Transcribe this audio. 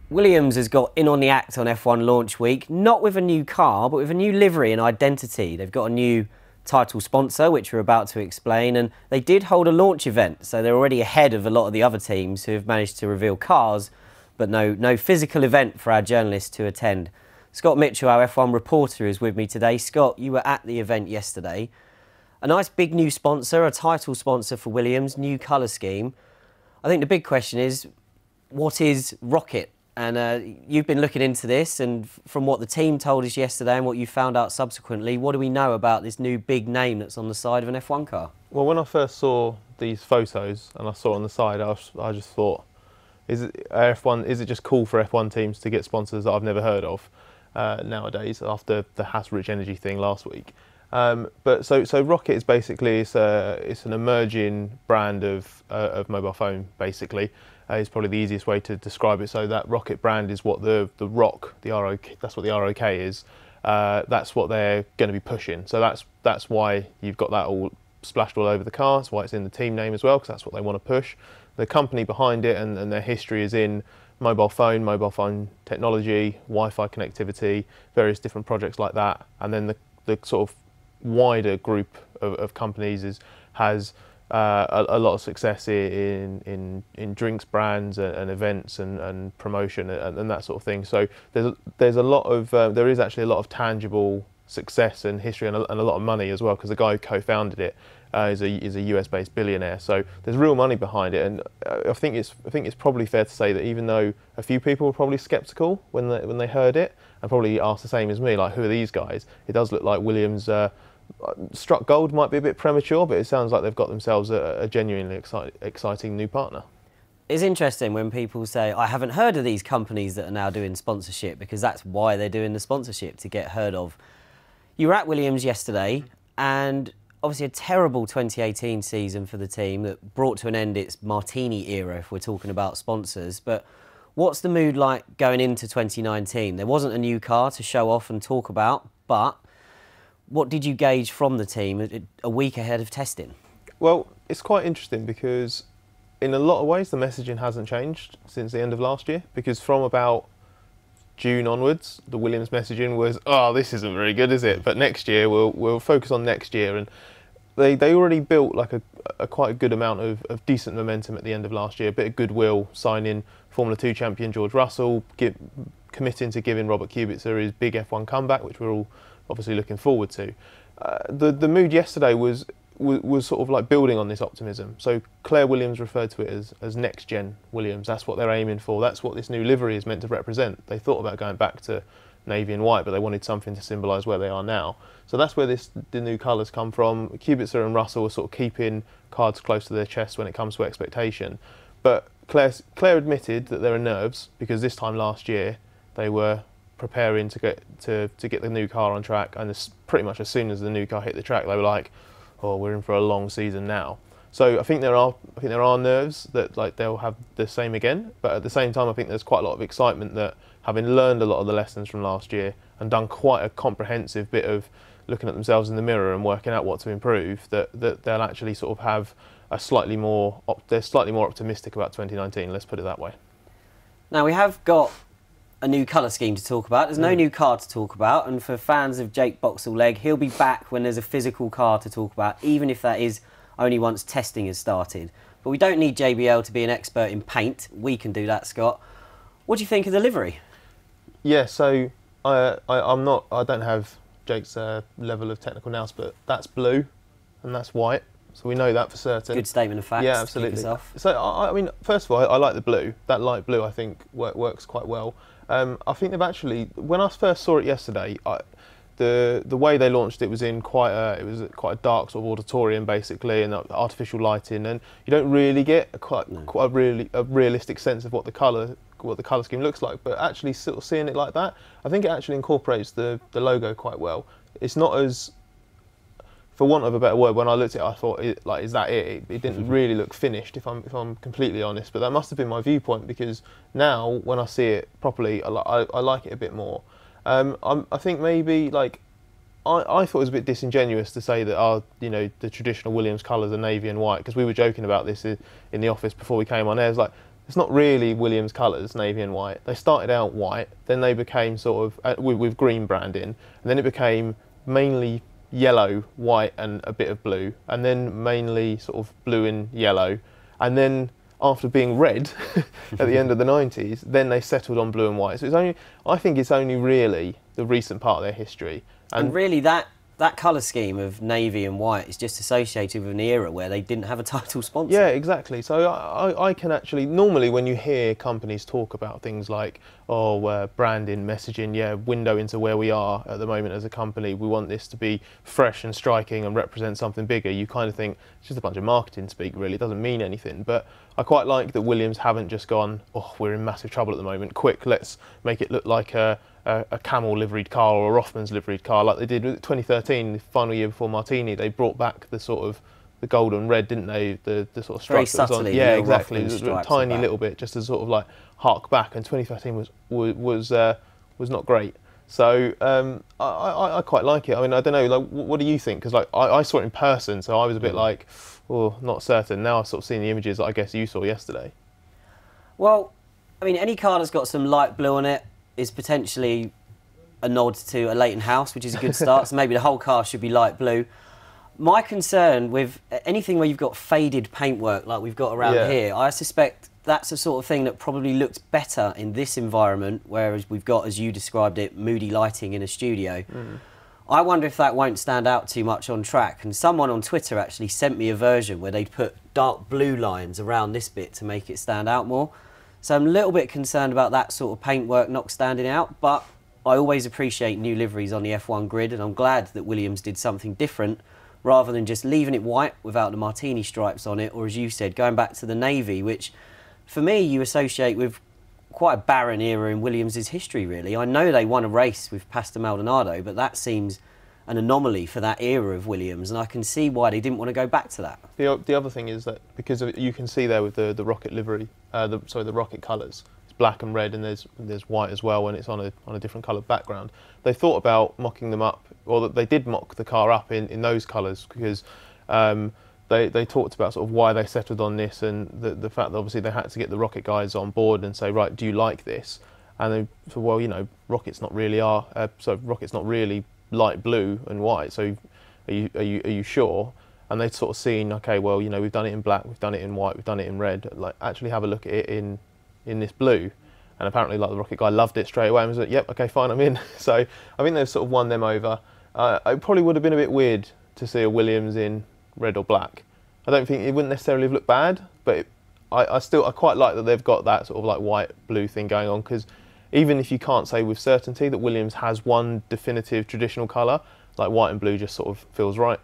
Williams has got in on the act on F1 launch week, not with a new car, but with a new livery and identity. They've got a new title sponsor, which we're about to explain, and they did hold a launch event, so they're already ahead of a lot of the other teams who have managed to reveal cars, but no physical event for our journalists to attend. Scott Mitchell, our F1 reporter, is with me today. Scott, you were at the event yesterday. A nice big new sponsor, a title sponsor for Williams, new colour scheme. I think the big question is, what is Rocket? And you've been looking into this, and from what the team told us yesterday and what you found out subsequently, what do we know about this new big name that's on the side of an F1 car? Well, when I first saw these photos and I saw it on the side, I just thought, is it just cool for F1 teams to get sponsors that I've never heard of nowadays after the Hasbridge Energy thing last week? But so Rocket is basically it's an emerging brand of mobile phone basically. Is probably the easiest way to describe it. So that Rocket brand is what the ROC, that's what the ROK is. That's what they're going to be pushing. So that's why you've got that all splashed all over the car. That's why it's in the team name as well, because that's what they want to push. The company behind it and their history is in mobile phone technology, Wi-Fi connectivity, various different projects like that. And then the sort of wider group of companies has a lot of success in drinks brands and events and promotion and that sort of thing. So there's a lot of there is actually a lot of tangible success and history and a lot of money as well, because the guy who co-founded it is a US-based billionaire. So there's real money behind it, and I think it's probably fair to say that even though a few people were probably sceptical when they heard it and probably asked the same as me, like, who are these guys? It does look like Williams. Struck gold might be a bit premature, but it sounds like they've got themselves a genuinely exciting new partner. It's interesting when people say, I haven't heard of these companies that are now doing sponsorship, because that's why they're doing the sponsorship, to get heard of. You were at Williams yesterday, and obviously a terrible 2018 season for the team that brought to an end its Martini era, if we're talking about sponsors. But what's the mood like going into 2019? There wasn't a new car to show off and talk about, but what did you gauge from the team a week ahead of testing? Well, it's quite interesting because in a lot of ways the messaging hasn't changed since the end of last year, because from about June onwards the Williams messaging was, oh, this isn't very good, is it? But next year we'll focus on next year, and they already built like a quite a good amount of decent momentum at the end of last year, a bit of goodwill, signing Formula 2 champion George Russell, committing to giving Robert Kubica his big F1 comeback, which we're all obviously looking forward to. The mood yesterday was sort of like building on this optimism. So Claire Williams referred to it as next gen Williams. That's what they're aiming for. That's what this new livery is meant to represent. They thought about going back to navy and white, but they wanted something to symbolise where they are now. So that's where the new colours come from. Kubica and Russell are sort of keeping cards close to their chest when it comes to expectation. But Claire admitted that there are nerves, because this time last year they were preparing to get the new car on track, and pretty much as soon as the new car hit the track, they were like, "Oh, we're in for a long season now." So I think there are nerves that like they'll have the same again, but at the same time, I think there's quite a lot of excitement that, having learned a lot of the lessons from last year and done quite a comprehensive bit of looking at themselves in the mirror and working out what to improve, that they'll actually sort of have they're slightly more optimistic about 2019. Let's put it that way. Now we have got a new colour scheme to talk about. There's no new car to talk about, and for fans of Jake Boxall-Legg, he'll be back when there's a physical car to talk about, even if that is only once testing has started. But we don't need JBL to be an expert in paint. We can do that, Scott. What do you think of the livery? Yeah, so I don't have Jake's level of technical nous, but that's blue and that's white, so we know that for certain. Good statement of facts. Yeah, absolutely. So I mean, first of all, I like the blue. That light blue, I think, works quite well. I think they've actually, when I first saw it yesterday, the way they launched it was in quite a dark sort of auditorium basically, and artificial lighting, and you don't really get a realistic sense of what the colour scheme looks like. But actually, sort of seeing it like that, I think it actually incorporates the logo quite well. It's not as, for want of a better word, when I looked at it, I thought, is that it? It didn't really look finished, if I'm completely honest. But that must have been my viewpoint, because now when I see it properly, I like it a bit more. I think maybe like I thought it was a bit disingenuous to say that the traditional Williams colours are navy and white, because we were joking about this in the office before we came on air. It's like, it's not really Williams colours, navy and white. They started out white, then they became sort of with green branding, and then it became mainly yellow, white, and a bit of blue, and then mainly sort of blue and yellow, and then after being red at the end of the 90s, then they settled on blue and white. So it's only, I think it's only really the recent part of their history. And really that colour scheme of navy and white is just associated with an era where they didn't have a title sponsor. Yeah, exactly. So I can actually, normally when you hear companies talk about things like, oh, branding, messaging, yeah, window into where we are at the moment as a company, we want this to be fresh and striking and represent something bigger, you kind of think it's just a bunch of marketing speak, really. It doesn't mean anything. But I quite like that Williams haven't just gone, oh, we're in massive trouble at the moment, quick, let's make it look like a Camel liveried car or a Rothmans liveried car, like they did with 2013, the final year before Martini. They brought back the sort of the gold and red, didn't they? The sort of stripe. Very subtly. Yeah, exactly. It was a tiny little bit, just to sort of like hark back. And 2013 was not great. So I quite like it. I mean, I don't know. Like, what do you think? Because like I saw it in person, so I was a bit like, oh, not certain. Now I've sort of seen the images that I guess you saw yesterday. Well, I mean, any car that's got some light blue on it is potentially a nod to a Leighton House, which is a good start. So maybe the whole car should be light blue. My concern with anything where you've got faded paintwork like we've got around here, I suspect that's the sort of thing that probably looks better in this environment, whereas we've got, as you described it, moody lighting in a studio. I wonder if that won't stand out too much on track. And someone on Twitter actually sent me a version where they'd put dark blue lines around this bit to make it stand out more. So I'm a little bit concerned about that sort of paintwork not standing out, but I always appreciate new liveries on the F1 grid, and I'm glad that Williams did something different rather than just leaving it white without the Martini stripes on it, or as you said, going back to the navy, which for me you associate with quite a barren era in Williams' history, really. I know they won a race with Pastor Maldonado, but that seems an anomaly for that era of Williams, and I can see why they didn't want to go back to that. The other thing is that because you can see there with the rocket livery, the rocket colours, it's black and red, and there's white as well when it's on a different coloured background. They thought about mocking them up, or that they did mock the car up in those colours, because they talked about sort of why they settled on this, and the fact that obviously they had to get the rocket guys on board and say, right, do you like this? And they said, well, you know, rocket's not really light blue and white, so are you sure? And they'd sort of seen, okay, well, you know, we've done it in black, we've done it in white, we've done it in red, like actually have a look at it in this blue. And apparently like the rocket guy loved it straight away and was like, yep, okay, fine, I'm in. So I think they've sort of won them over. It probably would have been a bit weird to see a Williams in red or black. I don't think it wouldn't necessarily have looked bad, but I quite like that they've got that sort of like white blue thing going on, because even if you can't say with certainty that Williams has one definitive traditional colour, like white and blue just sort of feels right.